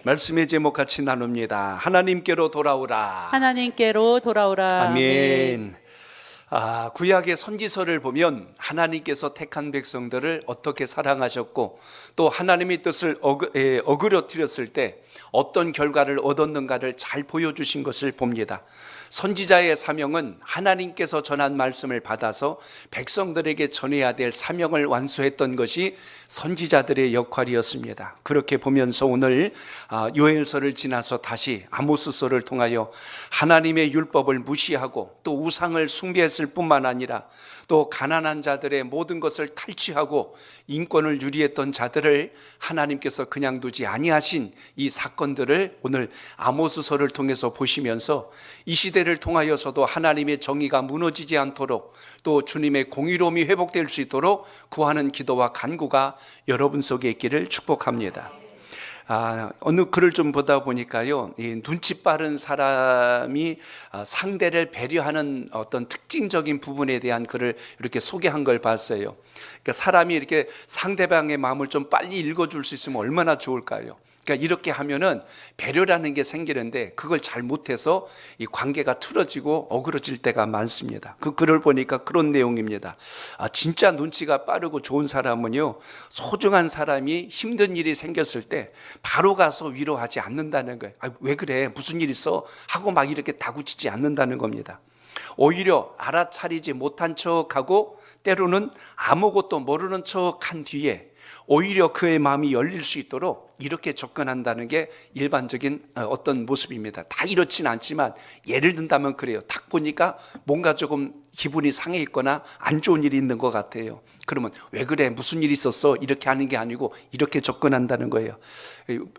말씀의 제목 같이 나눕니다. 하나님께로 돌아오라. 하나님께로 돌아오라. 아멘. 구약의 선지서를 보면 하나님께서 택한 백성들을 어떻게 사랑하셨고 또 하나님의 뜻을 어그러뜨렸을 때 어떤 결과를 얻었는가를 잘 보여주신 것을 봅니다. 선지자의 사명은 하나님께서 전한 말씀을 받아서 백성들에게 전해야 될 사명을 완수했던 것이 선지자들의 역할이었습니다. 그렇게 보면서 오늘 요엘서를 지나서 다시 아모스서를 통하여 하나님의 율법을 무시하고 또 우상을 숭배했을 뿐만 아니라 또 가난한 자들의 모든 것을 탈취하고 인권을 유리했던 자들을 하나님께서 그냥 두지 아니하신 이 사건들을 오늘 아모스서를 통해서 보시면서 이 시대를 통하여서도 하나님의 정의가 무너지지 않도록 또 주님의 공의로움이 회복될 수 있도록 구하는 기도와 간구가 여러분 속에 있기를 축복합니다. 어느 글을 좀 보다 보니까요, 이 눈치 빠른 사람이 상대를 배려하는 어떤 특징적인 부분에 대한 글을 이렇게 소개한 걸 봤어요. 그러니까 사람이 이렇게 상대방의 마음을 좀 빨리 읽어줄 수 있으면 얼마나 좋을까요? 그러니까 이렇게 하면은 배려라는 게 생기는데 그걸 잘 못해서 이 관계가 틀어지고 어그러질 때가 많습니다. 그 글을 보니까 그런 내용입니다. 진짜 눈치가 빠르고 좋은 사람은요, 소중한 사람이 힘든 일이 생겼을 때 바로 가서 위로하지 않는다는 거예요. 왜 그래? 무슨 일 있어? 하고 막 이렇게 다구치지 않는다는 겁니다. 오히려 알아차리지 못한 척하고 때로는 아무것도 모르는 척한 뒤에 오히려 그의 마음이 열릴 수 있도록 이렇게 접근한다는 게 일반적인 어떤 모습입니다. 다 이렇진 않지만 예를 든다면 그래요. 딱 보니까 뭔가 조금 기분이 상해 있거나 안 좋은 일이 있는 것 같아요. 그러면 왜 그래? 무슨 일이 있었어? 이렇게 하는 게 아니고 이렇게 접근한다는 거예요.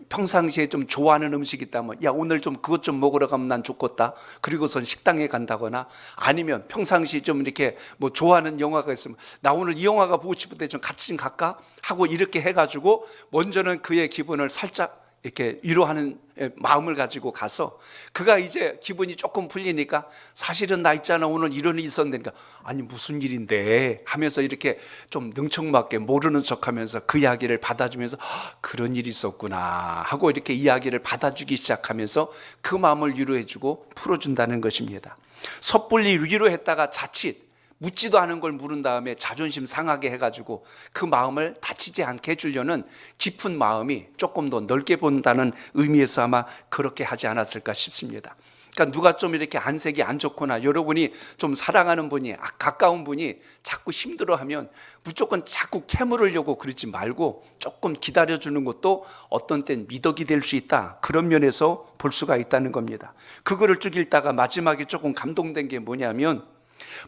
평상시에 좀 좋아하는 음식이 있다면 야, 오늘 좀 그것 좀 먹으러 가면 난 좋겠다. 그리고선 식당에 간다거나 아니면 평상시 좀 이렇게 뭐 좋아하는 영화가 있으면 나 오늘 이 영화가 보고 싶은데 좀 같이 좀 갈까? 하고 이렇게 해가지고 먼저는 그의 기분을 살짝 이렇게 위로하는 마음을 가지고 가서 그가 이제 기분이 조금 풀리니까 사실은 나 있잖아 오늘 이런 일이 있었는데 아니 무슨 일인데 하면서 이렇게 좀 능청맞게 모르는 척하면서 그 이야기를 받아주면서 그런 일이 있었구나 하고 이렇게 이야기를 받아주기 시작하면서 그 마음을 위로해주고 풀어준다는 것입니다. 섣불리 위로했다가 자칫 묻지도 않은 걸 물은 다음에 자존심 상하게 해가지고 그 마음을 다치지 않게 해주려는 깊은 마음이 조금 더 넓게 본다는 의미에서 아마 그렇게 하지 않았을까 싶습니다. 그러니까 누가 좀 이렇게 안색이 안 좋거나 여러분이 좀 사랑하는 분이 가까운 분이 자꾸 힘들어하면 무조건 자꾸 캐물으려고 그러지 말고 조금 기다려주는 것도 어떤 땐 미덕이 될 수 있다. 그런 면에서 볼 수가 있다는 겁니다. 그거를 쭉 읽다가 마지막에 조금 감동된 게 뭐냐면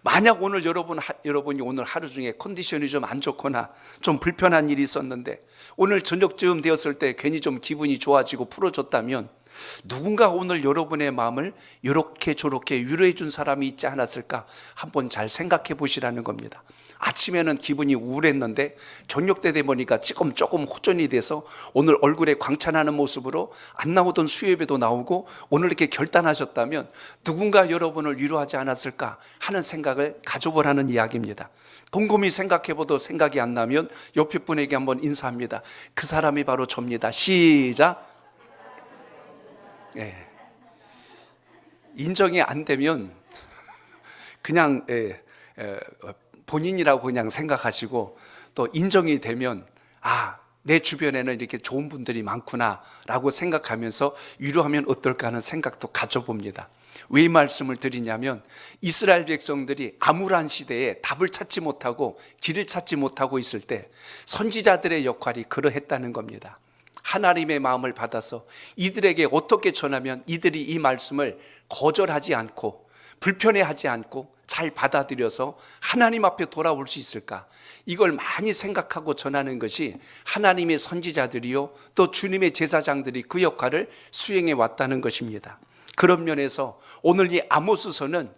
만약 오늘 여러분이 오늘 하루 중에 컨디션이 좀 안 좋거나 좀 불편한 일이 있었는데 오늘 저녁쯤 되었을 때 괜히 좀 기분이 좋아지고 풀어졌다면 누군가 오늘 여러분의 마음을 이렇게 저렇게 위로해 준 사람이 있지 않았을까 한번 잘 생각해 보시라는 겁니다. 아침에는 기분이 우울했는데 저녁 때 보니까 조금 호전이 돼서 오늘 얼굴에 광찬하는 모습으로 안 나오던 수요예배도 나오고 오늘 이렇게 결단하셨다면 누군가 여러분을 위로하지 않았을까 하는 생각을 가져보라는 이야기입니다. 곰곰이 생각해봐도 생각이 안 나면 옆에 분에게 한번 인사합니다. 그 사람이 바로 접니다. 시작. 인정이 안 되면 그냥 본인이라고 그냥 생각하시고 또 인정이 되면 내 주변에는 이렇게 좋은 분들이 많구나 라고 생각하면서 위로하면 어떨까 하는 생각도 가져봅니다. 왜 이 말씀을 드리냐면 이스라엘 백성들이 암울한 시대에 답을 찾지 못하고 길을 찾지 못하고 있을 때 선지자들의 역할이 그러했다는 겁니다. 하나님의 마음을 받아서 이들에게 어떻게 전하면 이들이 이 말씀을 거절하지 않고 불편해하지 않고 잘 받아들여서 하나님 앞에 돌아올 수 있을까? 이걸 많이 생각하고 전하는 것이 하나님의 선지자들이요 또 주님의 제사장들이 그 역할을 수행해 왔다는 것입니다. 그런 면에서 오늘 이 아모스서는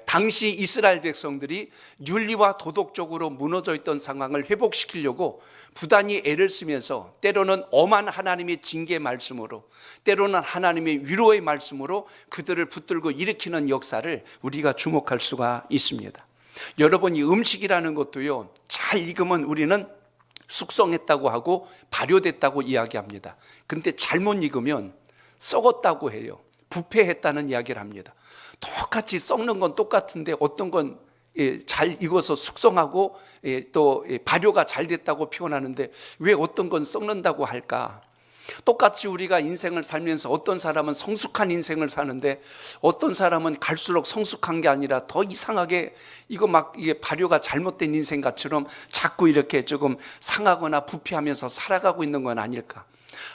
당시 이스라엘 백성들이 윤리와 도덕적으로 무너져 있던 상황을 회복시키려고 부단히 애를 쓰면서 때로는 엄한 하나님의 징계 말씀으로 때로는 하나님의 위로의 말씀으로 그들을 붙들고 일으키는 역사를 우리가 주목할 수가 있습니다. 여러분 이 음식이라는 것도요 잘 익으면 우리는 숙성했다고 하고 발효됐다고 이야기합니다. 근데 잘못 익으면 썩었다고 해요. 부패했다는 이야기를 합니다. 똑같이 썩는 건 똑같은데 어떤 건 잘 익어서 숙성하고 또 발효가 잘 됐다고 표현하는데 왜 어떤 건 썩는다고 할까? 똑같이 우리가 인생을 살면서 어떤 사람은 성숙한 인생을 사는데 어떤 사람은 갈수록 성숙한 게 아니라 더 이상하게 이게 발효가 잘못된 인생같처럼 자꾸 이렇게 조금 상하거나 부패하면서 살아가고 있는 건 아닐까?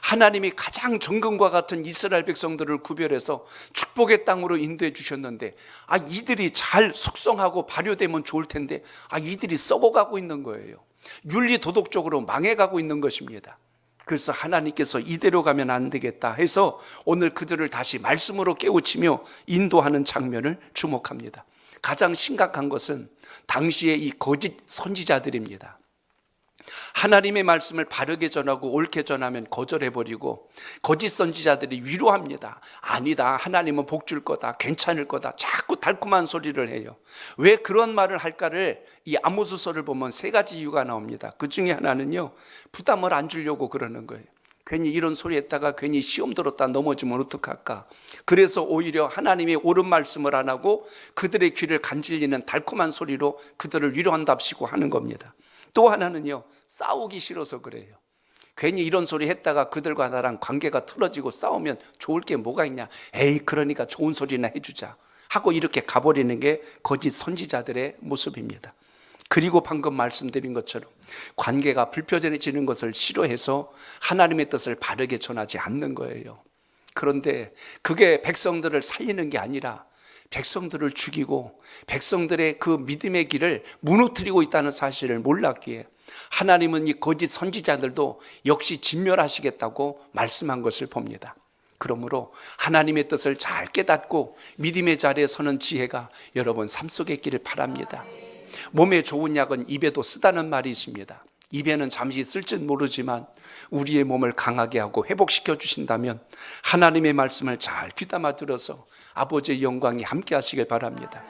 하나님이 가장 정금과 같은 이스라엘 백성들을 구별해서 축복의 땅으로 인도해 주셨는데 이들이 잘 숙성하고 발효되면 좋을 텐데 이들이 썩어가고 있는 거예요. 윤리 도덕적으로 망해가고 있는 것입니다. 그래서 하나님께서 이대로 가면 안 되겠다 해서 오늘 그들을 다시 말씀으로 깨우치며 인도하는 장면을 주목합니다. 가장 심각한 것은 당시의 이 거짓 선지자들입니다. 하나님의 말씀을 바르게 전하고 옳게 전하면 거절해버리고 거짓 선지자들이 위로합니다. 아니다, 하나님은 복 줄 거다, 괜찮을 거다, 자꾸 달콤한 소리를 해요. 왜 그런 말을 할까를 이 아모스서를 보면 세 가지 이유가 나옵니다. 그 중에 하나는요, 부담을 안 주려고 그러는 거예요. 괜히 이런 소리 했다가 괜히 시험 들었다 넘어지면 어떡할까. 그래서 오히려 하나님의 옳은 말씀을 안 하고 그들의 귀를 간질리는 달콤한 소리로 그들을 위로한답시고 하는 겁니다. 또 하나는요, 싸우기 싫어서 그래요. 괜히 이런 소리 했다가 그들과 나랑 관계가 틀어지고 싸우면 좋을 게 뭐가 있냐. 에이, 그러니까 좋은 소리나 해주자 하고 이렇게 가버리는 게 거짓 선지자들의 모습입니다. 그리고 방금 말씀드린 것처럼 관계가 불편해지는 것을 싫어해서 하나님의 뜻을 바르게 전하지 않는 거예요. 그런데 그게 백성들을 살리는 게 아니라 백성들을 죽이고 백성들의 그 믿음의 길을 무너뜨리고 있다는 사실을 몰랐기에 하나님은 이 거짓 선지자들도 역시 진멸하시겠다고 말씀한 것을 봅니다. 그러므로 하나님의 뜻을 잘 깨닫고 믿음의 자리에 서는 지혜가 여러분 삶 속에 있기를 바랍니다. 몸에 좋은 약은 입에도 쓰다는 말이 있습니다. 입에는 잠시 쓸진 모르지만 우리의 몸을 강하게 하고 회복시켜 주신다면 하나님의 말씀을 잘 귀담아 들어서 아버지의 영광이 함께 하시길 바랍니다.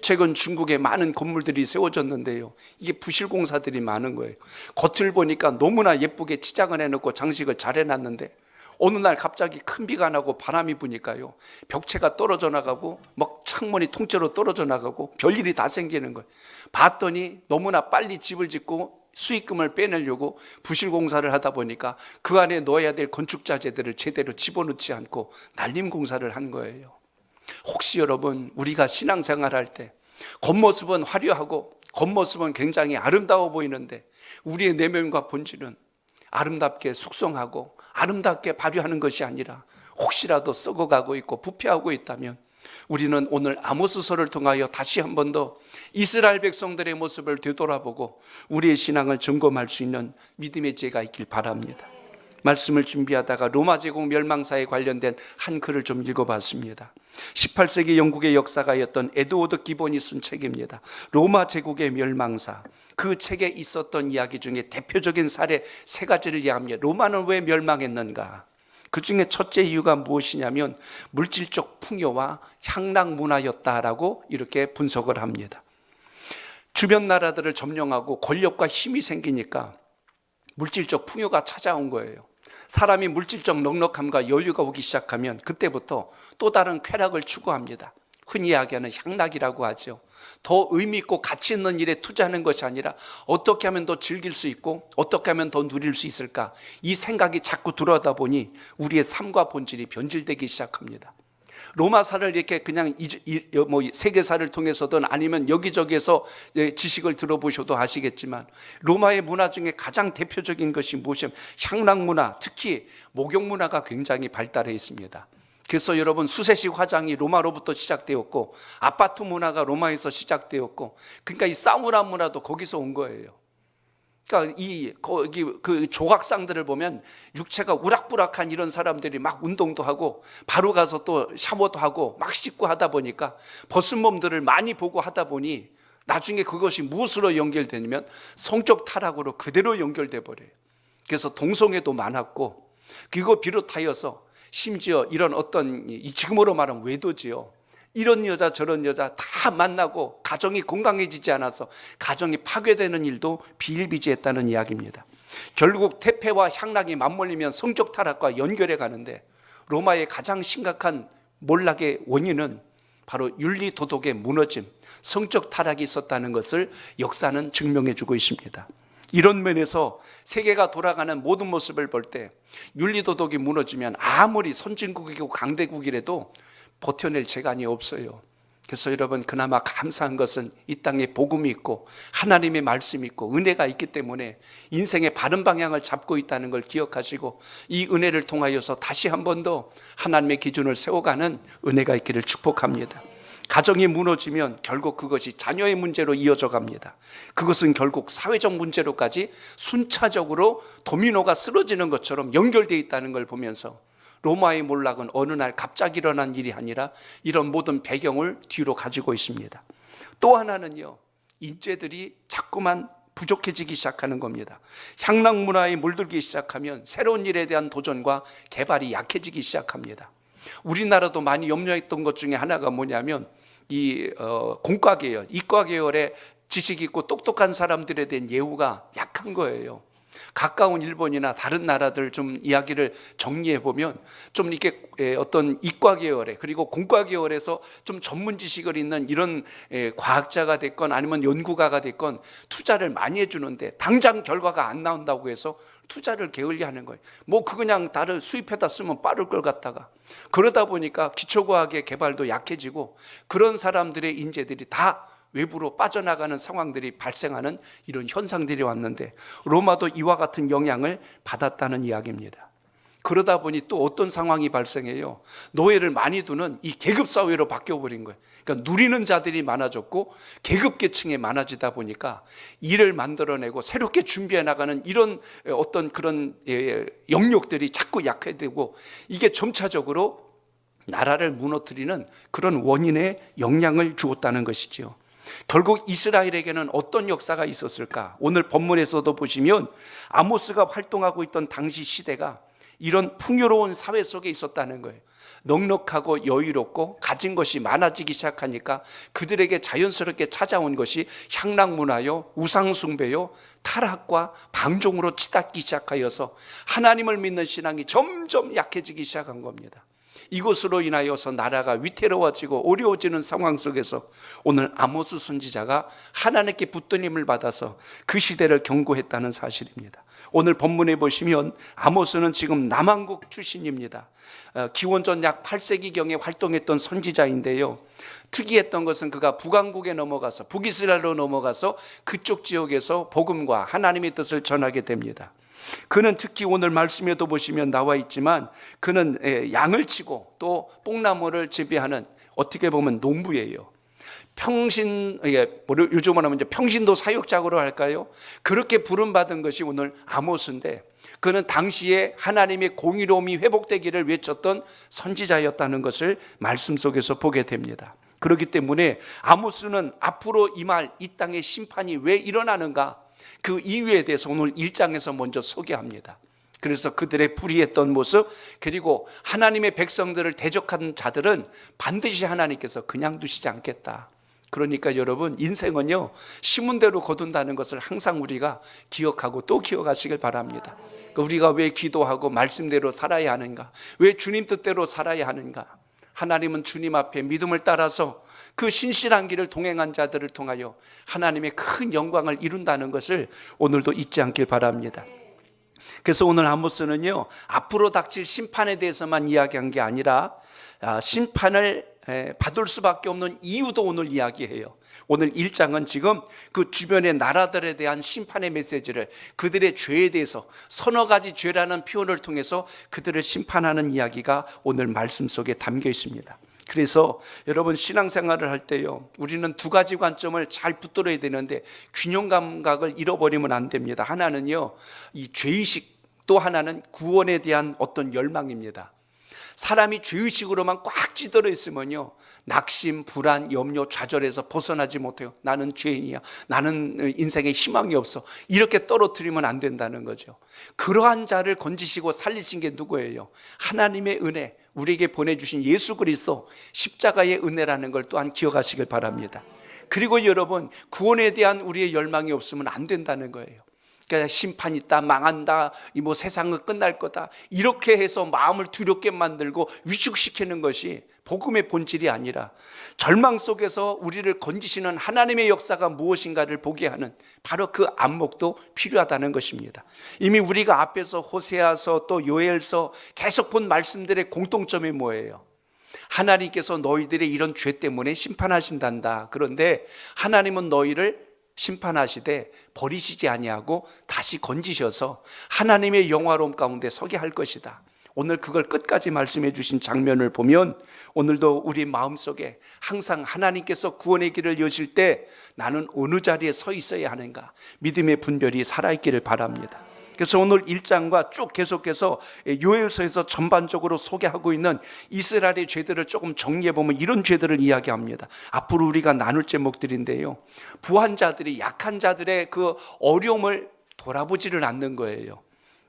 최근 중국에 많은 건물들이 세워졌는데요, 이게 부실공사들이 많은 거예요. 겉을 보니까 너무나 예쁘게 치장을 해놓고 장식을 잘 해놨는데 어느 날 갑자기 큰 비가 나고 바람이 부니까요, 벽체가 떨어져 나가고 막 창문이 통째로 떨어져 나가고 별일이 다 생기는 거예요. 봤더니 너무나 빨리 집을 짓고 수익금을 빼내려고 부실공사를 하다 보니까 그 안에 넣어야 될 건축자재들을 제대로 집어넣지 않고 날림공사를 한 거예요. 혹시 여러분, 우리가 신앙생활할 때 겉모습은 화려하고 겉모습은 굉장히 아름다워 보이는데 우리의 내면과 본질은 아름답게 숙성하고 아름답게 발휘하는 것이 아니라 혹시라도 썩어가고 있고 부패하고 있다면 우리는 오늘 아모스서를 통하여 다시 한 번 더 이스라엘 백성들의 모습을 되돌아보고 우리의 신앙을 점검할 수 있는 믿음의 지혜가 있길 바랍니다. 말씀을 준비하다가 로마 제국 멸망사에 관련된 한 글을 좀 읽어봤습니다. 18세기 영국의 역사가였던 에드워드 기본이 쓴 책입니다. 로마 제국의 멸망사. 그 책에 있었던 이야기 중에 대표적인 사례 세 가지를 이야기합니다. 로마는 왜 멸망했는가? 그 중에 첫째 이유가 무엇이냐면 물질적 풍요와 향락 문화였다라고 이렇게 분석을 합니다. 주변 나라들을 점령하고 권력과 힘이 생기니까 물질적 풍요가 찾아온 거예요. 사람이 물질적 넉넉함과 여유가 오기 시작하면 그때부터 또 다른 쾌락을 추구합니다. 흔히 이야기하는 향락이라고 하죠. 더 의미 있고 가치 있는 일에 투자하는 것이 아니라 어떻게 하면 더 즐길 수 있고 어떻게 하면 더 누릴 수 있을까, 이 생각이 자꾸 들어오다 보니 우리의 삶과 본질이 변질되기 시작합니다. 로마사를 이렇게 그냥 세계사를 통해서든 아니면 여기저기에서 지식을 들어보셔도 아시겠지만 로마의 문화 중에 가장 대표적인 것이 무엇이냐면 향락 문화, 특히 목욕 문화가 굉장히 발달해 있습니다. 그래서 여러분, 수세식 화장이 로마로부터 시작되었고 아파트 문화가 로마에서 시작되었고, 그러니까 이 사우나 문화도 거기서 온 거예요. 그러니까 거기 그 조각상들을 보면 육체가 우락부락한 이런 사람들이 막 운동도 하고 바로 가서 또 샤워도 하고 막 씻고 하다 보니까 벗은 몸들을 많이 보고 하다 보니 나중에 그것이 무엇으로 연결되냐면 성적 타락으로 그대로 연결돼 버려요. 그래서 동성애도 많았고, 그거 비롯하여서 심지어 이런 어떤 지금으로 말하면 외도지요. 이런 여자 저런 여자 다 만나고 가정이 건강해지지 않아서 가정이 파괴되는 일도 비일비재했다는 이야기입니다. 결국 태폐와 향락이 맞물리면 성적 타락과 연결해 가는데, 로마의 가장 심각한 몰락의 원인은 바로 윤리 도덕의 무너짐, 성적 타락이 있었다는 것을 역사는 증명해 주고 있습니다. 이런 면에서 세계가 돌아가는 모든 모습을 볼 때 윤리 도덕이 무너지면 아무리 선진국이고 강대국이라도 버텨낼 재간이 없어요. 그래서 여러분, 그나마 감사한 것은 이 땅에 복음이 있고 하나님의 말씀이 있고 은혜가 있기 때문에 인생의 바른 방향을 잡고 있다는 걸 기억하시고, 이 은혜를 통하여서 다시 한 번 더 하나님의 기준을 세워가는 은혜가 있기를 축복합니다. 가정이 무너지면 결국 그것이 자녀의 문제로 이어져 갑니다. 그것은 결국 사회적 문제로까지 순차적으로 도미노가 쓰러지는 것처럼 연결되어 있다는 걸 보면서, 로마의 몰락은 어느 날 갑자기 일어난 일이 아니라 이런 모든 배경을 뒤로 가지고 있습니다. 또 하나는요, 인재들이 자꾸만 부족해지기 시작하는 겁니다. 향락 문화에 물들기 시작하면 새로운 일에 대한 도전과 개발이 약해지기 시작합니다. 우리나라도 많이 염려했던 것 중에 하나가 뭐냐면, 이 공과 계열, 이과 계열의 지식 있고 똑똑한 사람들에 대한 예우가 약한 거예요. 가까운 일본이나 다른 나라들 좀 이야기를 정리해 보면, 좀 이렇게 어떤 이과 계열에, 그리고 공과 계열에서 좀 전문 지식을 있는 이런 과학자가 됐건 아니면 연구가가 됐건 투자를 많이 해주는데, 당장 결과가 안 나온다고 해서 투자를 게을리하는 거예요. 뭐 그냥 다른 수입해다 쓰면 빠를 걸 갖다가, 그러다 보니까 기초과학의 개발도 약해지고 그런 사람들의 인재들이 다 외부로 빠져나가는 상황들이 발생하는 이런 현상들이 왔는데, 로마도 이와 같은 영향을 받았다는 이야기입니다. 그러다 보니 또 어떤 상황이 발생해요? 노예를 많이 두는 이 계급사회로 바뀌어버린 거예요. 그러니까 누리는 자들이 많아졌고 계급계층이 많아지다 보니까 일을 만들어내고 새롭게 준비해 나가는 이런 어떤 그런 영역들이 자꾸 약화되고, 이게 점차적으로 나라를 무너뜨리는 그런 원인에 영향을 주었다는 것이지요. 결국 이스라엘에게는 어떤 역사가 있었을까? 오늘 본문에서도 보시면 아모스가 활동하고 있던 당시 시대가 이런 풍요로운 사회 속에 있었다는 거예요. 넉넉하고 여유롭고 가진 것이 많아지기 시작하니까 그들에게 자연스럽게 찾아온 것이 향락 문화요, 우상 숭배요, 타락과 방종으로 치닫기 시작하여서 하나님을 믿는 신앙이 점점 약해지기 시작한 겁니다. 이것으로 인하여서 나라가 위태로워지고 어려워지는 상황 속에서 오늘 아모스 선지자가 하나님께 붙든 힘을 받아서 그 시대를 경고했다는 사실입니다. 오늘 본문에 보시면 아모스는 지금 남한국 출신입니다. 기원전 약 8세기경에 활동했던 선지자인데요, 특이했던 것은 그가 북왕국에 넘어가서 북이스라엘로 넘어가서 그쪽 지역에서 복음과 하나님의 뜻을 전하게 됩니다. 그는 특히 오늘 말씀에도 보시면 나와 있지만, 그는 양을 치고 또 뽕나무를 재배하는, 어떻게 보면 농부예요. 요즘으로 하면 이제 평신도 사역자로 할까요? 그렇게 부름받은 것이 오늘 아모스인데, 그는 당시에 하나님의 공의로움이 회복되기를 외쳤던 선지자였다는 것을 말씀 속에서 보게 됩니다. 그렇기 때문에 아모스는 앞으로 임할 이 땅의 심판이 왜 일어나는가, 그 이유에 대해서 오늘 1장에서 먼저 소개합니다. 그래서 그들의 불의했던 모습, 그리고 하나님의 백성들을 대적하는 자들은 반드시 하나님께서 그냥 두시지 않겠다. 그러니까 여러분, 인생은요, 심은 대로 거둔다는 것을 항상 우리가 기억하고 또 기억하시길 바랍니다. 우리가 왜 기도하고 말씀대로 살아야 하는가, 왜 주님 뜻대로 살아야 하는가. 하나님은 주님 앞에 믿음을 따라서 그 신실한 길을 동행한 자들을 통하여 하나님의 큰 영광을 이룬다는 것을 오늘도 잊지 않길 바랍니다. 그래서 오늘 아모스는요, 앞으로 닥칠 심판에 대해서만 이야기한 게 아니라 심판을 받을 수밖에 없는 이유도 오늘 이야기해요. 오늘 1장은 지금 그 주변의 나라들에 대한 심판의 메시지를, 그들의 죄에 대해서 서너 가지 죄라는 표현을 통해서 그들을 심판하는 이야기가 오늘 말씀 속에 담겨 있습니다. 그래서 여러분, 신앙생활을 할 때요, 우리는 두 가지 관점을 잘 붙들어야 되는데 균형 감각을 잃어버리면 안 됩니다. 하나는요, 이 죄의식, 또 하나는 구원에 대한 어떤 열망입니다. 사람이 죄의식으로만 꽉 찌들어 있으면요, 낙심, 불안, 염려, 좌절해서 벗어나지 못해요. 나는 죄인이야, 나는 인생에 희망이 없어, 이렇게 떨어뜨리면 안 된다는 거죠. 그러한 자를 건지시고 살리신 게 누구예요? 하나님의 은혜, 우리에게 보내주신 예수 그리스도 십자가의 은혜라는 걸 또한 기억하시길 바랍니다. 그리고 여러분, 구원에 대한 우리의 열망이 없으면 안 된다는 거예요. 그러니까 심판 있다, 망한다, 뭐 세상은 끝날 거다, 이렇게 해서 마음을 두렵게 만들고 위축시키는 것이 복음의 본질이 아니라 절망 속에서 우리를 건지시는 하나님의 역사가 무엇인가를 보게 하는 바로 그 안목도 필요하다는 것입니다. 이미 우리가 앞에서 호세아서 또 요엘서 계속 본 말씀들의 공통점이 뭐예요? 하나님께서 너희들의 이런 죄 때문에 심판하신단다. 그런데 하나님은 너희를 심판하시되 버리시지 아니하고 다시 건지셔서 하나님의 영화로움 가운데 서게 할 것이다. 오늘 그걸 끝까지 말씀해 주신 장면을 보면 오늘도 우리 마음속에 항상 하나님께서 구원의 길을 여실 때 나는 어느 자리에 서 있어야 하는가, 믿음의 분별이 살아있기를 바랍니다. 그래서 오늘 1장과 쭉 계속해서 요엘서에서 전반적으로 소개하고 있는 이스라엘의 죄들을 조금 정리해보면 이런 죄들을 이야기합니다. 앞으로 우리가 나눌 제목들인데요, 부한 자들이 약한 자들의 그 어려움을 돌아보지를 않는 거예요.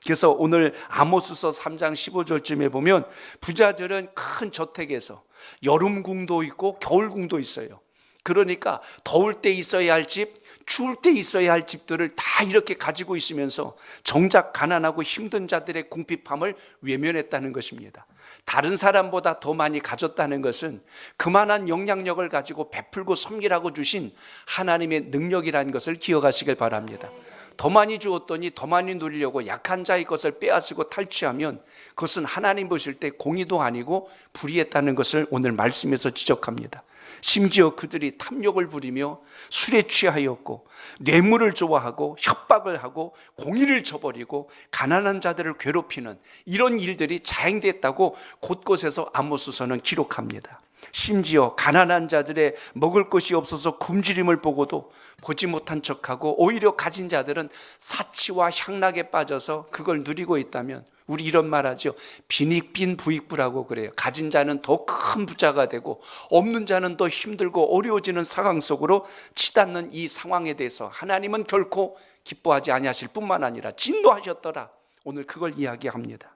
그래서 오늘 아모스서 3장 15절쯤에 보면 부자들은 큰 저택에서 여름궁도 있고 겨울궁도 있어요. 그러니까 더울 때 있어야 할 집, 추울 때 있어야 할 집들을 다 이렇게 가지고 있으면서 정작 가난하고 힘든 자들의 궁핍함을 외면했다는 것입니다. 다른 사람보다 더 많이 가졌다는 것은 그만한 영향력을 가지고 베풀고 섬기라고 주신 하나님의 능력이라는 것을 기억하시길 바랍니다. 더 많이 주었더니 더 많이 누리려고 약한 자의 것을 빼앗고 탈취하면 그것은 하나님 보실 때 공의도 아니고 불의했다는 것을 오늘 말씀에서 지적합니다. 심지어 그들이 탐욕을 부리며 술에 취하였고 뇌물을 좋아하고 협박을 하고 공의를 저버리고 가난한 자들을 괴롭히는 이런 일들이 자행됐다고 곳곳에서 아모스서는 기록합니다. 심지어 가난한 자들의 먹을 것이 없어서 굶주림을 보고도 보지 못한 척하고 오히려 가진 자들은 사치와 향락에 빠져서 그걸 누리고 있다면 우리 이런 말 하죠. 빈익빈 부익부라고 그래요. 가진 자는 더 큰 부자가 되고 없는 자는 더 힘들고 어려워지는 상황 속으로 치닫는 이 상황에 대해서 하나님은 결코 기뻐하지 아니하실 뿐만 아니라 진노하셨더라. 오늘 그걸 이야기합니다.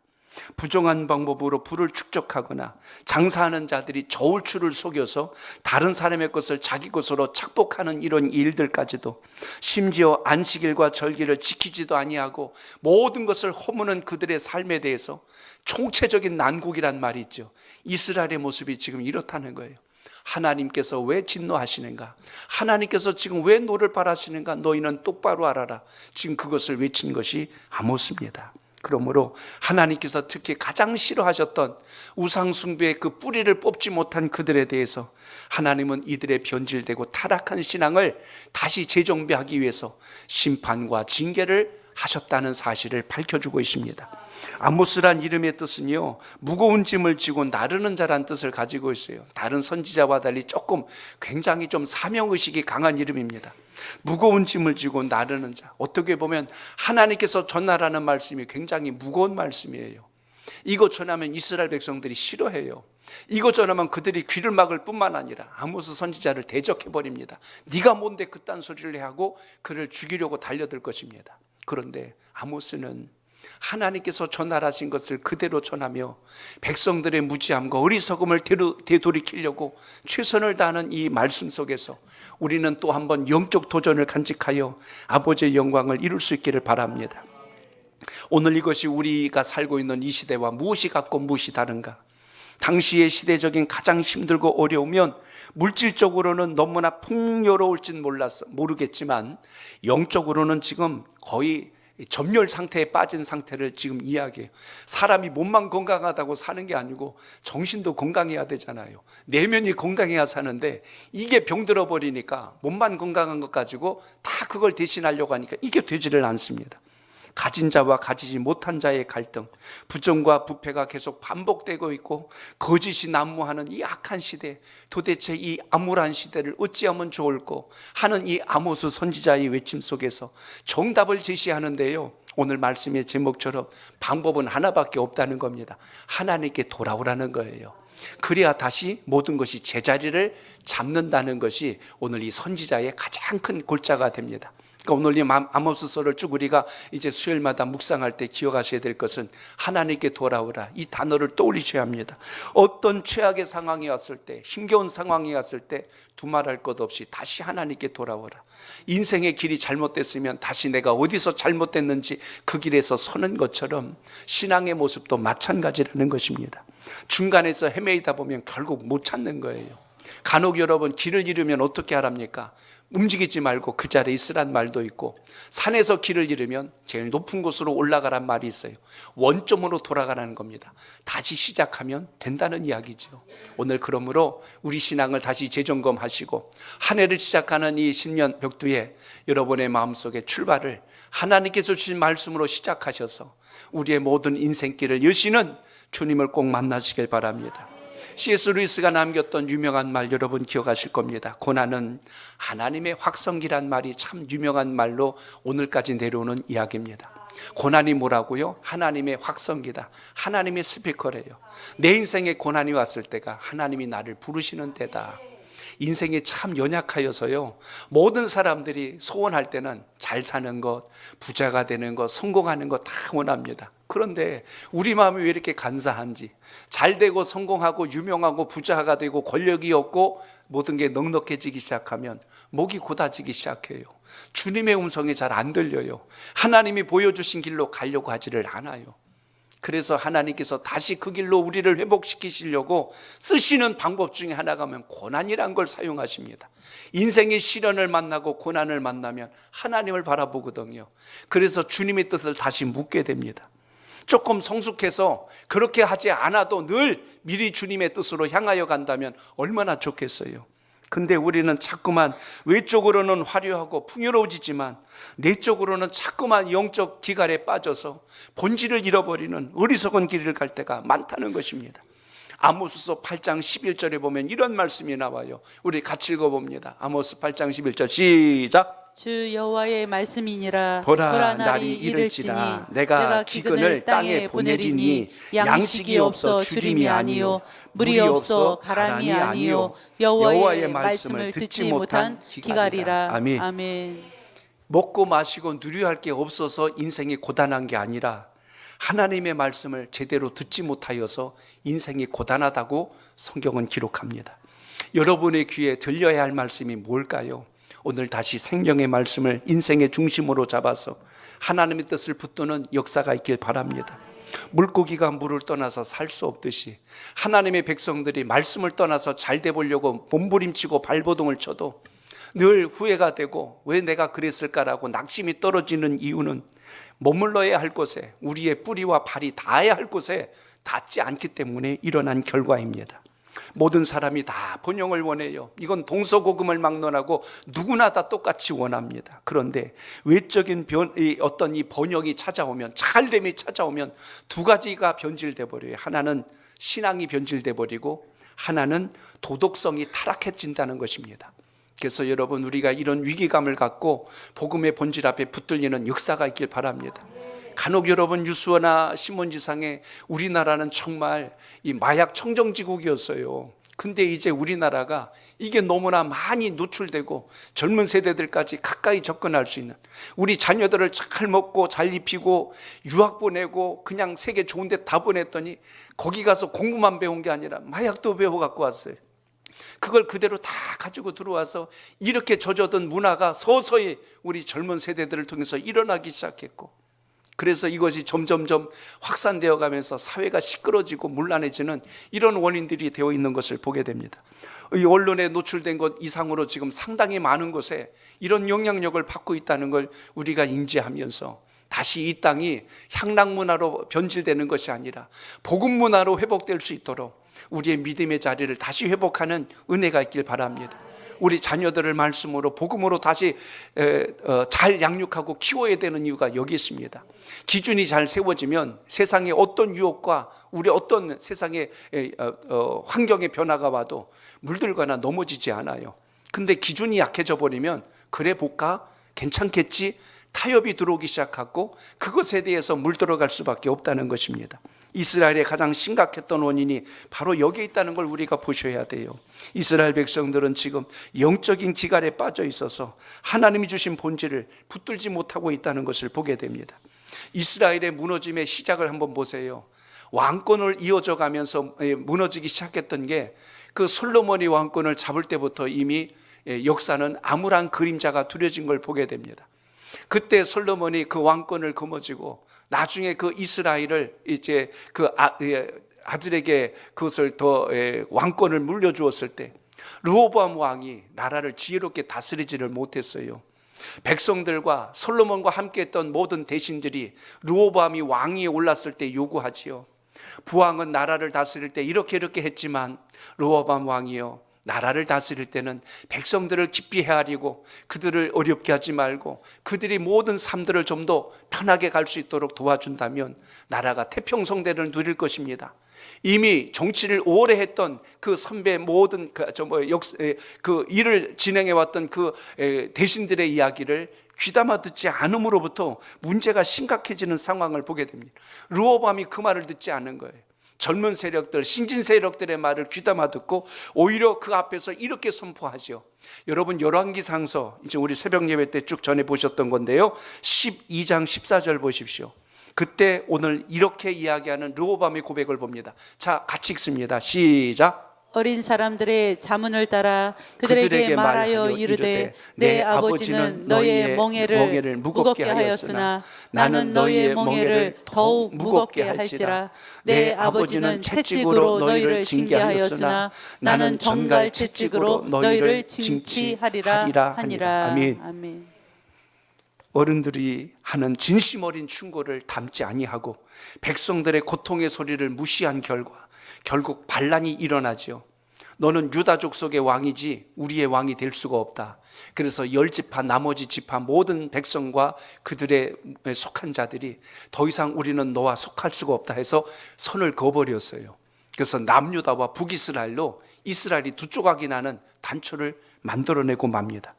부정한 방법으로 부를 축적하거나 장사하는 자들이 저울추를 속여서 다른 사람의 것을 자기 것으로 착복하는 이런 일들까지도, 심지어 안식일과 절기를 지키지도 아니하고 모든 것을 허무는 그들의 삶에 대해서 총체적인 난국이란 말이 있죠. 이스라엘의 모습이 지금 이렇다는 거예요. 하나님께서 왜 진노하시는가? 하나님께서 지금 왜 노를 바라시는가? 너희는 똑바로 알아라. 지금 그것을 외친 것이 아모스입니다. 그러므로 하나님께서 특히 가장 싫어하셨던 우상숭배의 그 뿌리를 뽑지 못한 그들에 대해서 하나님은 이들의 변질되고 타락한 신앙을 다시 재정비하기 위해서 심판과 징계를 하셨다는 사실을 밝혀주고 있습니다. 아모스란 이름의 뜻은요, 무거운 짐을 지고 나르는 자란 뜻을 가지고 있어요. 다른 선지자와 달리 조금 굉장히 좀 사명의식이 강한 이름입니다. 무거운 짐을 지고 나르는 자, 어떻게 보면 하나님께서 전하라는 말씀이 굉장히 무거운 말씀이에요. 이거 전하면 이스라엘 백성들이 싫어해요. 이거 전하면 그들이 귀를 막을 뿐만 아니라 아모스 선지자를 대적해버립니다. 네가 뭔데 그딴 소리를 해 하고 그를 죽이려고 달려들 것입니다. 그런데 아모스는 하나님께서 전하라신 것을 그대로 전하며 백성들의 무지함과 어리석음을 되돌이키려고 최선을 다하는 이 말씀 속에서 우리는 또 한 번 영적 도전을 간직하여 아버지의 영광을 이룰 수 있기를 바랍니다. 오늘 이것이 우리가 살고 있는 이 시대와 무엇이 같고 무엇이 다른가? 당시의 시대적인 가장 힘들고 어려우면 물질적으로는 너무나 풍요로울진 모르겠지만 영적으로는 지금 거의 점멸 상태에 빠진 상태를 지금 이야기해요. 사람이 몸만 건강하다고 사는 게 아니고 정신도 건강해야 되잖아요. 내면이 건강해야 사는데 이게 병들어 버리니까 몸만 건강한 것 가지고 다 그걸 대신하려고 하니까 이게 되지를 않습니다. 가진 자와 가지지 못한 자의 갈등, 부정과 부패가 계속 반복되고 있고 거짓이 난무하는 이 악한 시대, 도대체 이 암울한 시대를 어찌하면 좋을꼬 하는 이 아모스 선지자의 외침 속에서 정답을 제시하는데요, 오늘 말씀의 제목처럼 방법은 하나밖에 없다는 겁니다. 하나님께 돌아오라는 거예요. 그래야 다시 모든 것이 제자리를 잡는다는 것이 오늘 이 선지자의 가장 큰 골자가 됩니다. 그러니까 오늘 이 아모스서를 쭉 우리가 이제 수요일마다 묵상할 때 기억하셔야 될 것은 하나님께 돌아오라, 이 단어를 떠올리셔야 합니다. 어떤 최악의 상황이 왔을 때, 힘겨운 상황이 왔을 때 두말할 것 없이 다시 하나님께 돌아오라. 인생의 길이 잘못됐으면 다시 내가 어디서 잘못됐는지 그 길에서 서는 것처럼 신앙의 모습도 마찬가지라는 것입니다. 중간에서 헤매이다 보면 결국 못 찾는 거예요. 간혹 여러분 길을 잃으면 어떻게 하랍니까? 움직이지 말고 그 자리에 있으란 말도 있고, 산에서 길을 잃으면 제일 높은 곳으로 올라가란 말이 있어요. 원점으로 돌아가라는 겁니다. 다시 시작하면 된다는 이야기죠. 오늘 그러므로 우리 신앙을 다시 재점검하시고 한 해를 시작하는 이 신년 벽두에 여러분의 마음속에 출발을 하나님께서 주신 말씀으로 시작하셔서 우리의 모든 인생길을 여시는 주님을 꼭 만나시길 바랍니다. C.S. 루이스가 남겼던 유명한 말 여러분 기억하실 겁니다. 고난은 하나님의 확성기란 말이 참 유명한 말로 오늘까지 내려오는 이야기입니다. 고난이 뭐라고요? 하나님의 확성기다. 하나님의 스피커래요. 내 인생에 고난이 왔을 때가 하나님이 나를 부르시는 때다. 인생이 참 연약하여서요, 모든 사람들이 소원할 때는 잘 사는 것, 부자가 되는 것, 성공하는 것 다 원합니다. 그런데 우리 마음이 왜 이렇게 간사한지, 잘 되고 성공하고 유명하고 부자가 되고 권력이 없고 모든 게 넉넉해지기 시작하면 목이 곧아지기 시작해요. 주님의 음성이 잘 안 들려요. 하나님이 보여주신 길로 가려고 하지를 않아요. 그래서 하나님께서 다시 그 길로 우리를 회복시키시려고 쓰시는 방법 중에 하나가 고난이란 걸 사용하십니다. 인생의 시련을 만나고 고난을 만나면 하나님을 바라보거든요. 그래서 주님의 뜻을 다시 묻게 됩니다. 조금 성숙해서 그렇게 하지 않아도 늘 미리 주님의 뜻으로 향하여 간다면 얼마나 좋겠어요. 근데 우리는 자꾸만 외적으로는 화려하고 풍요로워지지만 내적으로는 자꾸만 영적 기갈에 빠져서 본질을 잃어버리는 어리석은 길을 갈 때가 많다는 것입니다. 아모스서 8장 11절에 보면 이런 말씀이 나와요. 우리 같이 읽어봅니다. 아모스 8장 11절 시작. 주 여호와의 말씀이니라. 보라 날이 이를지니 내가 기근을 땅에 보내리니 양식이 없어 주림이 아니요 물이 없어 가람이 아니요 여호와의 말씀을 듣지 못한 기갈이라. 아멘. 아멘. 먹고 마시고 누려할 게 없어서 인생이 고단한 게 아니라 하나님의 말씀을 제대로 듣지 못하여서 인생이 고단하다고 성경은 기록합니다. 여러분의 귀에 들려야 할 말씀이 뭘까요? 오늘 다시 생명의 말씀을 인생의 중심으로 잡아서 하나님의 뜻을 붙드는 역사가 있길 바랍니다. 물고기가 물을 떠나서 살 수 없듯이 하나님의 백성들이 말씀을 떠나서 잘 돼 보려고 몸부림치고 발버둥을 쳐도 늘 후회가 되고 왜 내가 그랬을까라고 낙심이 떨어지는 이유는 머물러야 할 곳에, 우리의 뿌리와 발이 닿아야 할 곳에 닿지 않기 때문에 일어난 결과입니다. 모든 사람이 다 번영을 원해요. 이건 동서고금을 막론하고 누구나 다 똑같이 원합니다. 그런데 외적인 어떤 이 번영이 찾아오면, 잘됨이 찾아오면 두 가지가 변질돼 버려요. 하나는 신앙이 변질돼 버리고 하나는 도덕성이 타락해진다는 것입니다. 그래서 여러분, 우리가 이런 위기감을 갖고 복음의 본질 앞에 붙들리는 역사가 있길 바랍니다. 간혹 여러분 뉴스나 신문지상에 우리나라는 정말 이 마약 청정지국이었어요. 근데 이제 우리나라가 이게 너무나 많이 노출되고 젊은 세대들까지 가까이 접근할 수 있는, 우리 자녀들을 잘 먹고 잘 입히고 유학 보내고 그냥 세계 좋은 데 다 보냈더니 거기 가서 공부만 배운 게 아니라 마약도 배워 갖고 왔어요. 그걸 그대로 다 가지고 들어와서 이렇게 젖어든 문화가 서서히 우리 젊은 세대들을 통해서 일어나기 시작했고, 그래서 이것이 점점점 확산되어 가면서 사회가 시끄러지고 문란해지는 이런 원인들이 되어 있는 것을 보게 됩니다. 이 언론에 노출된 것 이상으로 지금 상당히 많은 곳에 이런 영향력을 받고 있다는 걸 우리가 인지하면서 다시 이 땅이 향락 문화로 변질되는 것이 아니라 복음 문화로 회복될 수 있도록 우리의 믿음의 자리를 다시 회복하는 은혜가 있길 바랍니다. 우리 자녀들을 말씀으로 복음으로 다시 잘 양육하고 키워야 되는 이유가 여기 있습니다. 기준이 잘 세워지면 세상의 어떤 유혹과 우리 어떤 세상의 환경의 변화가 와도 물들거나 넘어지지 않아요. 근데 기준이 약해져 버리면 그래 볼까? 괜찮겠지? 타협이 들어오기 시작하고 그것에 대해서 물들어갈 수밖에 없다는 것입니다. 이스라엘의 가장 심각했던 원인이 바로 여기에 있다는 걸 우리가 보셔야 돼요. 이스라엘 백성들은 지금 영적인 기갈에 빠져 있어서 하나님이 주신 본질을 붙들지 못하고 있다는 것을 보게 됩니다. 이스라엘의 무너짐의 시작을 한번 보세요. 왕권을 이어져 가면서 무너지기 시작했던 게 그 솔로몬이 왕권을 잡을 때부터 이미 역사는 암울한 그림자가 두려진 걸 보게 됩니다. 그때 솔로몬이 그 왕권을 거머쥐고 나중에 그 이스라엘을 이제 그 아들에게 그것을 더 왕권을 물려주었을 때 르호보암 왕이 나라를 지혜롭게 다스리지를 못했어요. 백성들과 솔로몬과 함께했던 모든 대신들이 르호보암이 왕위에 올랐을 때 요구하지요. 부왕은 나라를 다스릴 때 이렇게 했지만 르호보암 왕이요, 나라를 다스릴 때는 백성들을 깊이 헤아리고 그들을 어렵게 하지 말고 그들이 모든 삶들을 좀 더 편하게 갈 수 있도록 도와준다면 나라가 태평성대를 누릴 것입니다. 이미 정치를 오래 했던 그 선배 모든 그 일을 진행해 왔던 그 대신들의 이야기를 귀담아 듣지 않음으로부터 문제가 심각해지는 상황을 보게 됩니다. 르호보암이 그 말을 듣지 않은 거예요. 젊은 세력들, 신진 세력들의 말을 귀담아 듣고 오히려 그 앞에서 이렇게 선포하죠. 여러분 열왕기상서, 이제 우리 새벽 예배 때 쭉 전해 보셨던 건데요, 12장 14절 보십시오. 그때 오늘 이렇게 이야기하는 르호보암의 고백을 봅니다. 자, 같이 읽습니다. 시작. 어린 사람들의 자문을 따라 그들에게 말하여 이르되 내 아버지는 너의 멍에를 무겁게 하였으나 나는 너의 멍에를 더욱 무겁게 할지라. 내 아버지는 채찍으로 너희를 징계하였으나 나는 정갈 채찍으로 너희를 징치하리라 하니라. 아멘. 어른들이 하는 진심 어린 충고를 담지 아니하고 백성들의 고통의 소리를 무시한 결과 결국 반란이 일어나죠. 너는 유다 족속의 왕이지 우리의 왕이 될 수가 없다. 그래서 10지파 나머지 지파 모든 백성과 그들의 속한 자들이 더 이상 우리는 너와 속할 수가 없다 해서 선을 그어버렸어요. 그래서 남유다와 북이스라엘로 이스라엘이 두 조각이 나는 단초를 만들어내고 맙니다.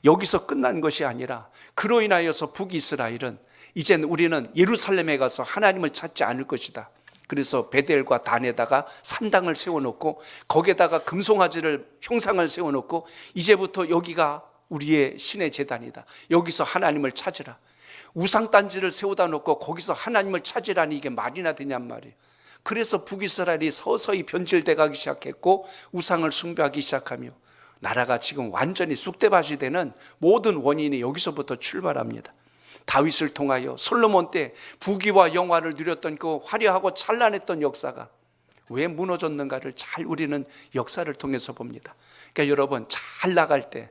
여기서 끝난 것이 아니라 그로 인하여서 북이스라엘은 이젠 우리는 예루살렘에 가서 하나님을 찾지 않을 것이다. 그래서 베델과 단에다가 산당을 세워놓고 거기에다가 금송아지를 형상을 세워놓고 이제부터 여기가 우리의 신의 제단이다. 여기서 하나님을 찾으라. 우상단지를 세우다 놓고 거기서 하나님을 찾으라니 이게 말이나 되냔 말이에요. 그래서 북이스라엘이 서서히 변질돼 가기 시작했고 우상을 숭배하기 시작하며 나라가 지금 완전히 쑥대밭이 되는 모든 원인이 여기서부터 출발합니다. 다윗을 통하여 솔로몬 때 부귀와 영화를 누렸던 그 화려하고 찬란했던 역사가 왜 무너졌는가를 잘 우리는 역사를 통해서 봅니다. 그러니까 여러분, 잘 나갈 때,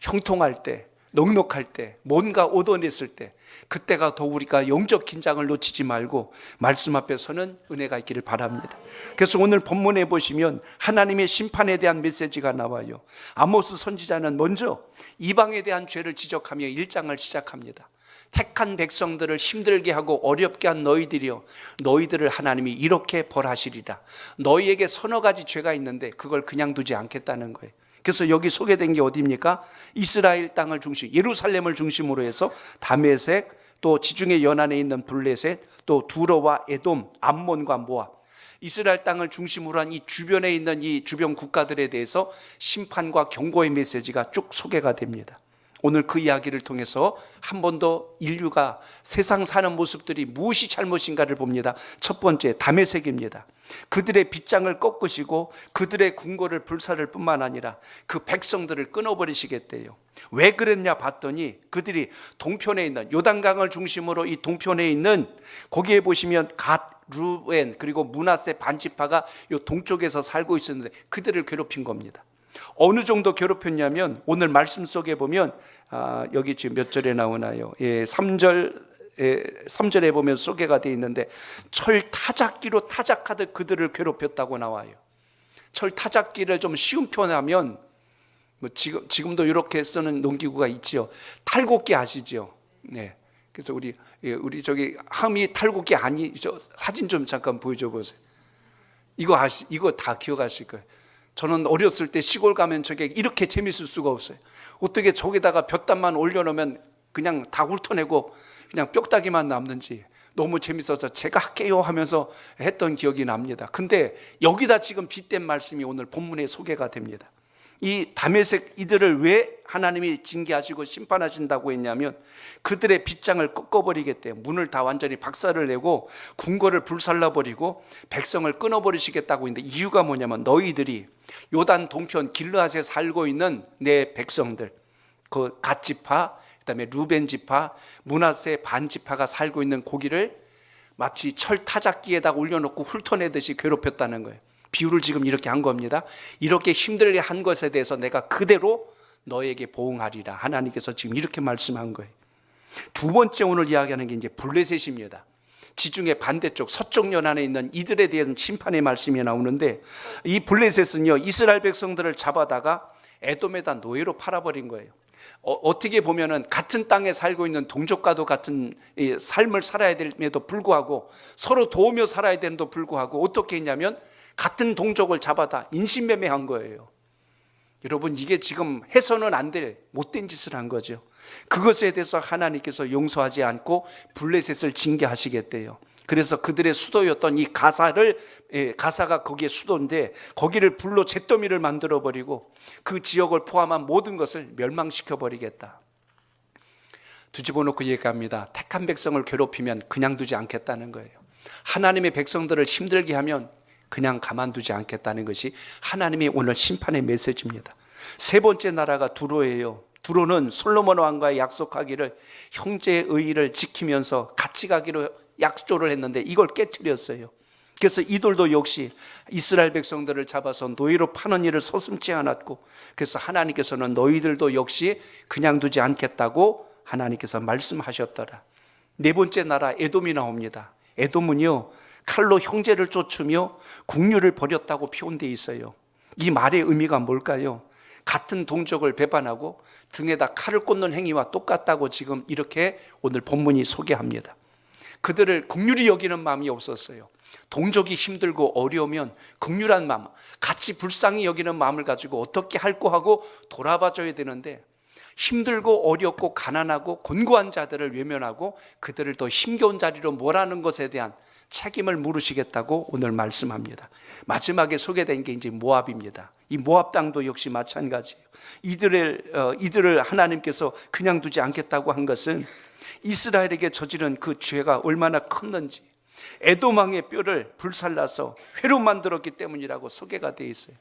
형통할 때, 넉넉할 때, 뭔가 얻어냈을 때, 그때가 더 우리가 영적 긴장을 놓치지 말고 말씀 앞에 서는 은혜가 있기를 바랍니다. 그래서 오늘 본문에 보시면 하나님의 심판에 대한 메시지가 나와요. 아모스 선지자는 먼저 이방에 대한 죄를 지적하며 1장을 시작합니다. 택한 백성들을 힘들게 하고 어렵게 한 너희들이여, 너희들을 하나님이 이렇게 벌하시리라. 너희에게 서너 가지 죄가 있는데 그걸 그냥 두지 않겠다는 거예요. 그래서 여기 소개된 게 어디입니까? 이스라엘 땅을 중심, 예루살렘을 중심으로 해서 다메섹, 또 지중해 연안에 있는 블레셋, 또 두로와 에돔, 암몬과 모압, 이스라엘 땅을 중심으로 한 이 주변에 있는 이 주변 국가들에 대해서 심판과 경고의 메시지가 쭉 소개가 됩니다. 오늘 그 이야기를 통해서 한 번 더 인류가 세상 사는 모습들이 무엇이 잘못인가를 봅니다. 첫 번째, 다메섹입니다. 그들의 빗장을 꺾으시고 그들의 궁궐을 불사를 뿐만 아니라 그 백성들을 끊어버리시겠대요. 왜 그랬냐 봤더니 그들이 동편에 있는 요단강을 중심으로 이 동편에 있는 거기에 보시면 갓, 루벤 그리고 므낫세 반지파가 이 동쪽에서 살고 있었는데 그들을 괴롭힌 겁니다. 어느 정도 괴롭혔냐면 오늘 말씀 속에 보면 여기 지금 몇 절에 나오나요? 3절에 보면 소개가 되어 있는데 철 타작기로 타작하듯 그들을 괴롭혔다고 나와요. 철 타작기를 좀 쉬운 표현하면 뭐 지금도 이렇게 쓰는 농기구가 있죠. 탈곡기 아시죠? 네. 그래서 우리 저기 함이 탈곡기 아니죠? 사진 좀 잠깐 보여줘 보세요. 이거 다 기억하실 거예요. 저는 어렸을 때 시골 가면 저게 이렇게 재밌을 수가 없어요. 어떻게 저기다가 볕단만 올려놓으면 그냥 다 훑어내고 그냥 뼈다귀만 남는지 너무 재밌어서 제가 할게요 하면서 했던 기억이 납니다. 근데 여기다 지금 빗댄 말씀이 오늘 본문에 소개가 됩니다. 이 다메섹 이들을 왜 하나님이 징계하시고 심판하신다고 했냐면 그들의 빗장을 꺾어버리겠대요. 문을 다 완전히 박살을 내고 궁궐을 불살라버리고 백성을 끊어버리시겠다고 했는데 이유가 뭐냐면 너희들이 요단 동편 길르앗에 살고 있는 내 백성들, 그 갓지파, 그다음에 루벤 지파, 므낫세 반 지파가 살고 있는 고기를 마치 철 타작기에다 올려놓고 훑어내듯이 괴롭혔다는 거예요. 비유를 지금 이렇게 한 겁니다. 이렇게 힘들게 한 것에 대해서 내가 그대로 너에게 보응하리라. 하나님께서 지금 이렇게 말씀한 거예요. 두 번째 오늘 이야기하는 게 이제 블레셋입니다. 지중해 반대쪽 서쪽 연안에 있는 이들에 대한 심판의 말씀이 나오는데 이 블레셋은요 이스라엘 백성들을 잡아다가 에돔에다 노예로 팔아버린 거예요. 어떻게 보면은 같은 땅에 살고 있는 동족과도 같은 삶을 살아야 됨에도 불구하고 서로 도우며 살아야 되는데도 불구하고 어떻게 했냐면 같은 동족을 잡아다 인신매매한 거예요. 여러분 이게 지금 해서는 안 될 못된 짓을 한 거죠. 그것에 대해서 하나님께서 용서하지 않고 블레셋을 징계하시겠대요. 그래서 그들의 수도였던 이 가사가 거기에 수도인데 거기를 불로 잿더미를 만들어버리고 그 지역을 포함한 모든 것을 멸망시켜버리겠다. 뒤집어놓고 얘기합니다. 택한 백성을 괴롭히면 그냥 두지 않겠다는 거예요. 하나님의 백성들을 힘들게 하면 그냥 가만두지 않겠다는 것이 하나님의 오늘 심판의 메시지입니다. 세 번째 나라가 두로예요. 두로는 솔로몬 왕과 약속하기를 형제의 의의를 지키면서 같이 가기로 약조를 했는데 이걸 깨뜨렸어요. 그래서 이들도 역시 이스라엘 백성들을 잡아서 노예로 파는 일을 서슴지 않았고 그래서 하나님께서는 너희들도 역시 그냥 두지 않겠다고 하나님께서 말씀하셨더라. 네 번째 나라 에돔이 나옵니다. 에돔은요 칼로 형제를 쫓으며 국류를 버렸다고 표현되어 있어요. 이 말의 의미가 뭘까요? 같은 동족을 배반하고 등에다 칼을 꽂는 행위와 똑같다고 지금 이렇게 오늘 본문이 소개합니다. 그들을 긍휼히 여기는 마음이 없었어요. 동족이 힘들고 어려우면 긍휼한 마음, 같이 불쌍히 여기는 마음을 가지고 어떻게 할꼬 하고 돌아봐줘야 되는데 힘들고 어렵고 가난하고 곤고한 자들을 외면하고 그들을 더 힘겨운 자리로 몰아넣는 것에 대한 책임을 물으시겠다고 오늘 말씀합니다. 마지막에 소개된 게 이제 모압입니다. 이 모압 땅도 역시 마찬가지예요. 이들을 하나님께서 그냥 두지 않겠다고 한 것은 이스라엘에게 저지른 그 죄가 얼마나 컸는지 에돔 왕의 뼈를 불살라서 회로 만들었기 때문이라고 소개가 되어 있어요.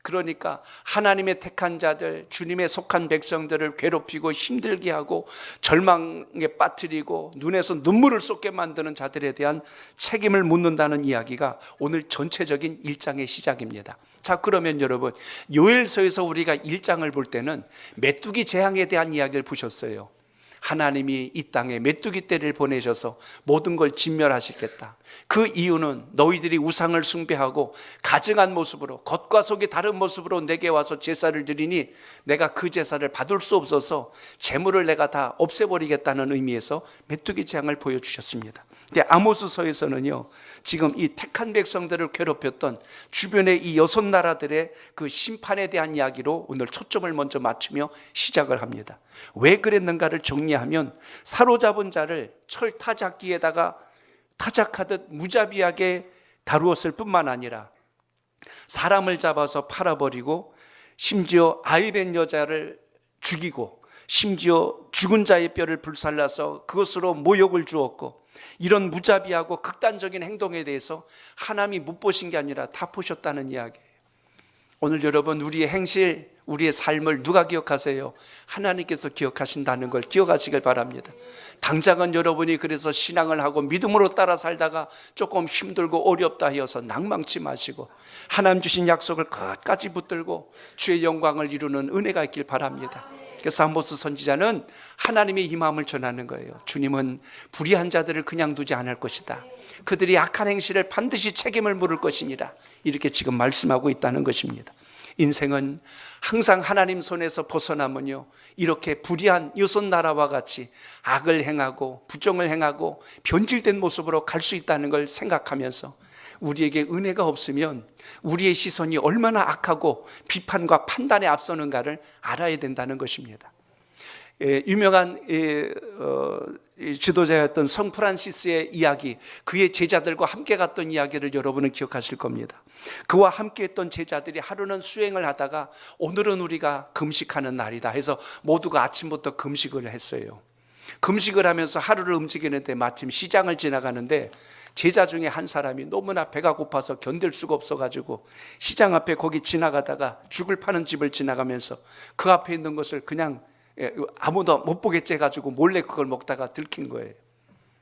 그러니까 하나님의 택한 자들, 주님의 속한 백성들을 괴롭히고 힘들게 하고 절망에 빠뜨리고 눈에서 눈물을 쏟게 만드는 자들에 대한 책임을 묻는다는 이야기가 오늘 전체적인 1장의 시작입니다. 자, 그러면 여러분 요엘서에서 우리가 1장을 볼 때는 메뚜기 재앙에 대한 이야기를 보셨어요. 하나님이 이 땅에 메뚜기 떼를 보내셔서 모든 걸 진멸하시겠다. 그 이유는 너희들이 우상을 숭배하고 가증한 모습으로 겉과 속이 다른 모습으로 내게 와서 제사를 드리니 내가 그 제사를 받을 수 없어서 재물을 내가 다 없애버리겠다는 의미에서 메뚜기 재앙을 보여주셨습니다. 근데 아모스서에서는요 지금 이 택한 백성들을 괴롭혔던 주변의 이 6나라들의 그 심판에 대한 이야기로 오늘 초점을 먼저 맞추며 시작을 합니다. 왜 그랬는가를 정리하면 사로잡은 자를 철 타작기에다가 타작하듯 무자비하게 다루었을 뿐만 아니라 사람을 잡아서 팔아버리고 심지어 아이 된 여자를 죽이고 심지어 죽은 자의 뼈를 불살라서 그것으로 모욕을 주었고 이런 무자비하고 극단적인 행동에 대해서 하나님이 못 보신 게 아니라 다 보셨다는 이야기예요. 오늘 여러분 우리의 행실, 우리의 삶을 누가 기억하세요? 하나님께서 기억하신다는 걸 기억하시길 바랍니다. 당장은 여러분이 그래서 신앙을 하고 믿음으로 따라 살다가 조금 힘들고 어렵다 하여서 낭망치 마시고 하나님 주신 약속을 끝까지 붙들고 주의 영광을 이루는 은혜가 있길 바랍니다. 그래서 아모스 선지자는 하나님의 이 마음을 전하는 거예요. 주님은 불의한 자들을 그냥 두지 않을 것이다. 그들이 악한 행실을 반드시 책임을 물을 것이니라. 이렇게 지금 말씀하고 있다는 것입니다. 인생은 항상 하나님 손에서 벗어나면요 이렇게 불의한 여섯 나라와 같이 악을 행하고 부정을 행하고 변질된 모습으로 갈 수 있다는 걸 생각하면서 우리에게 은혜가 없으면 우리의 시선이 얼마나 악하고 비판과 판단에 앞서는가를 알아야 된다는 것입니다. 유명한 지도자였던 성 프란시스의 이야기, 그의 제자들과 함께 갔던 이야기를 여러분은 기억하실 겁니다. 그와 함께 했던 제자들이 하루는 수행을 하다가 오늘은 우리가 금식하는 날이다 해서 모두가 아침부터 금식을 했어요. 금식을 하면서 하루를 움직이는데 마침 시장을 지나가는데 제자 중에 한 사람이 너무나 배가 고파서 견딜 수가 없어가지고 시장 앞에 거기 지나가다가 죽을 파는 집을 지나가면서 그 앞에 있는 것을 그냥 아무도 못 보겠지 해가지고 몰래 그걸 먹다가 들킨 거예요.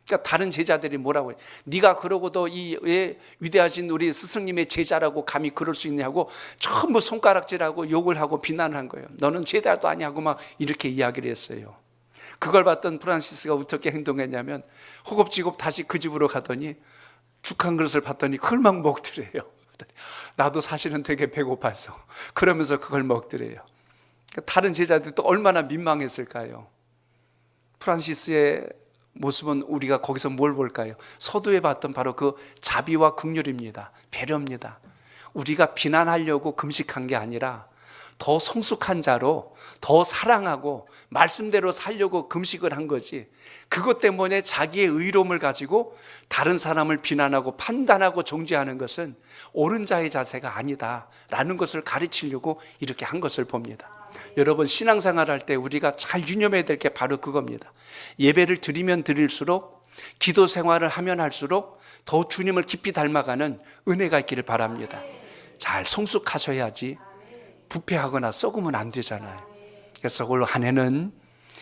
그러니까 다른 제자들이 뭐라고 해요? 네가 그러고도 이 위대하신 우리 스승님의 제자라고 감히 그럴 수 있냐고 전부 손가락질하고 욕을 하고 비난한 거예요. 너는 제자도 아니하고 막 이렇게 이야기를 했어요. 그걸 봤던 프란시스가 어떻게 행동했냐면 허겁지겁 다시 그 집으로 가더니 죽 한 그릇을 봤더니 그걸 막 먹더래요. 나도 사실은 되게 배고팠어. 그러면서 그걸 먹더래요. 다른 제자들도 얼마나 민망했을까요? 프란시스의 모습은 우리가 거기서 뭘 볼까요? 서두에 봤던 바로 그 자비와 긍휼입니다. 배려입니다. 우리가 비난하려고 금식한 게 아니라 더 성숙한 자로 더 사랑하고 말씀대로 살려고 금식을 한 거지, 그것 때문에 자기의 의로움을 가지고 다른 사람을 비난하고 판단하고 정죄하는 것은 옳은 자의 자세가 아니다라는 것을 가르치려고 이렇게 한 것을 봅니다. 여러분, 신앙생활 할 때 우리가 잘 유념해야 될 게 바로 그겁니다. 예배를 드리면 드릴수록, 기도 생활을 하면 할수록 더 주님을 깊이 닮아가는 은혜가 있기를 바랍니다. 잘 성숙하셔야지 부패하거나 썩으면 안 되잖아요. 그래서 올 한 해는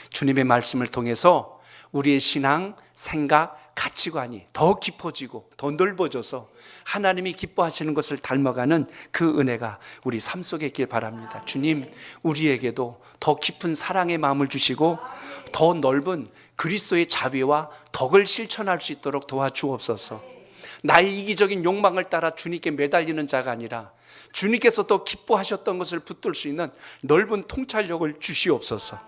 주님의 말씀을 통해서 우리의 신앙, 생각, 가치관이 더 깊어지고 더 넓어져서 하나님이 기뻐하시는 것을 닮아가는 그 은혜가 우리 삶 속에 있길 바랍니다. 주님, 우리에게도 더 깊은 사랑의 마음을 주시고 더 넓은 그리스도의 자비와 덕을 실천할 수 있도록 도와주옵소서. 나의 이기적인 욕망을 따라 주님께 매달리는 자가 아니라 주님께서 더 기뻐하셨던 것을 붙들 수 있는 넓은 통찰력을 주시옵소서.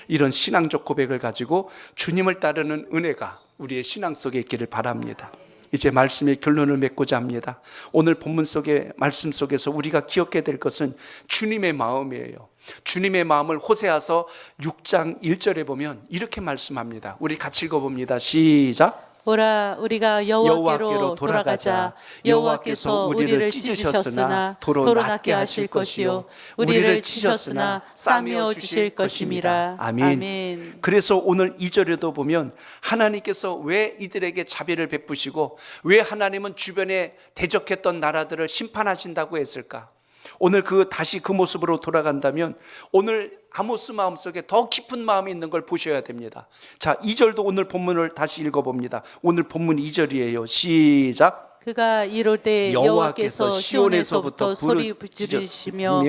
이런 신앙적 고백을 가지고 주님을 따르는 은혜가 우리의 신앙 속에 있기를 바랍니다. 이제 말씀의 결론을 맺고자 합니다. 오늘 본문 속의 말씀 속에서 우리가 기억해야 될 것은 주님의 마음이에요. 주님의 마음을 호세아서 6장 1절에 보면 이렇게 말씀합니다. 우리 같이 읽어봅니다. 시작. 오라, 우리가 여호와께로 돌아가자. 여호와께서 우리를 찢으셨으나 도로 낫게 하실 것이요, 우리를 치셨으나 싸매어 주실 것임이라. 아멘. 그래서 오늘 2절에도 보면 하나님께서 왜 이들에게 자비를 베푸시고 왜 하나님은 주변에 대적했던 나라들을 심판하신다고 했을까? 오늘 다시 그 모습으로 돌아간다면 오늘 아모스 마음속에 더 깊은 마음이 있는 걸 보셔야 됩니다. 자, 2절도 오늘 본문을 다시 읽어봅니다. 오늘 본문 2절이에요. 시작. 그가 이럴 때 여호와께서 시온에서부터 소리 지르시며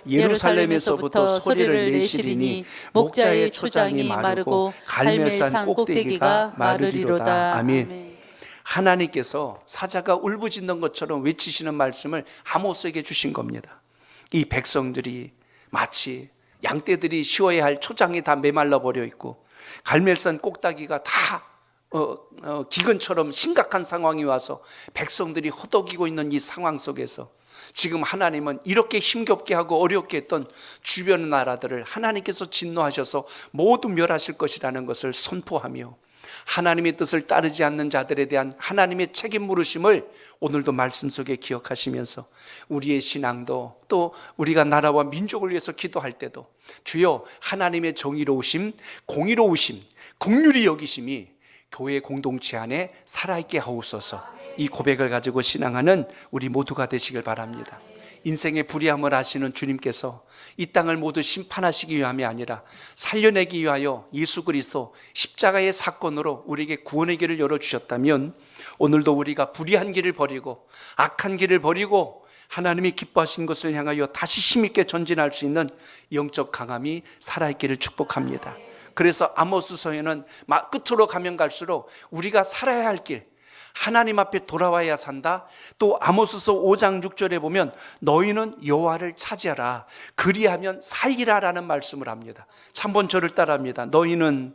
예루살렘에서부터 소리를 내시리니 목자의 초장이 마르고 갈멜산 꼭대기가 마르리로다. 아멘. 하나님께서 사자가 울부짖는 것처럼 외치시는 말씀을 아모스에게 주신 겁니다. 이 백성들이 마치 양떼들이 쉬어야 할 초장이 다 메말라 버려 있고 갈멜산 꼭대기가 다 기근처럼 심각한 상황이 와서 백성들이 허덕이고 있는 이 상황 속에서 지금 하나님은 이렇게 힘겹게 하고 어렵게 했던 주변 나라들을 하나님께서 진노하셔서 모두 멸하실 것이라는 것을 선포하며 하나님의 뜻을 따르지 않는 자들에 대한 하나님의 책임 물으심을 오늘도 말씀 속에 기억하시면서 우리의 신앙도 또 우리가 나라와 민족을 위해서 기도할 때도 주여 하나님의 정의로우심, 공의로우심, 긍휼히 여기심이 교회 공동체 안에 살아있게 하옵소서. 이 고백을 가지고 신앙하는 우리 모두가 되시길 바랍니다. 인생의 불의함을 아시는 주님께서 이 땅을 모두 심판하시기 위함이 아니라 살려내기 위하여 예수 그리스도 십자가의 사건으로 우리에게 구원의 길을 열어주셨다면 오늘도 우리가 불의한 길을 버리고 악한 길을 버리고 하나님이 기뻐하신 것을 향하여 다시 힘있게 전진할 수 있는 영적 강함이 살아있기를 축복합니다. 그래서 아모스서에는 끝으로 가면 갈수록 우리가 살아야 할 길, 하나님 앞에 돌아와야 산다. 또 아모스서 5장 6절에 보면 너희는 여호와를 찾아라 그리하면 살리라라는 말씀을 합니다. 3번절을 따라합니다. 너희는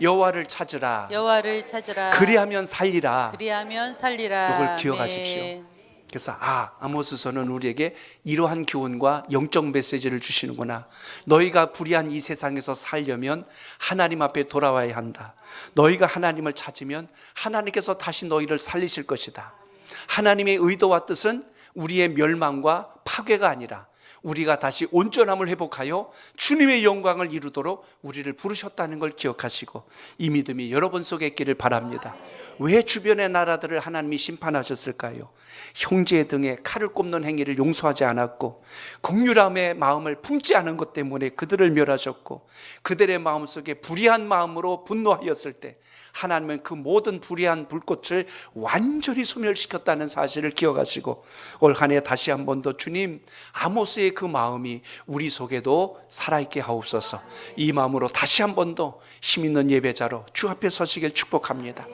여호와를 찾으라 여호와를 찾으라 그리하면 살리라. 그리하면 살리라. 이걸 기억하십시오. 그래서 아모스서는 우리에게 이러한 교훈과 영적 메시지를 주시는구나. 너희가 불의한 이 세상에서 살려면 하나님 앞에 돌아와야 한다. 너희가 하나님을 찾으면 하나님께서 다시 너희를 살리실 것이다. 하나님의 의도와 뜻은 우리의 멸망과 파괴가 아니라 우리가 다시 온전함을 회복하여 주님의 영광을 이루도록 우리를 부르셨다는 걸 기억하시고 이 믿음이 여러분 속에 있기를 바랍니다. 왜 주변의 나라들을 하나님이 심판하셨을까요? 형제 등의 칼을 꼽는 행위를 용서하지 않았고 긍휼함의 마음을 품지 않은 것 때문에 그들을 멸하셨고 그들의 마음속에 불의한 마음으로 분노하였을 때 하나님은 그 모든 불의한 불꽃을 완전히 소멸시켰다는 사실을 기억하시고 올 한 해 다시 한 번 더 주님, 아모스의 그 마음이 우리 속에도 살아있게 하옵소서. 이 마음으로 다시 한 번 더 힘있는 예배자로 주 앞에 서시길 축복합니다.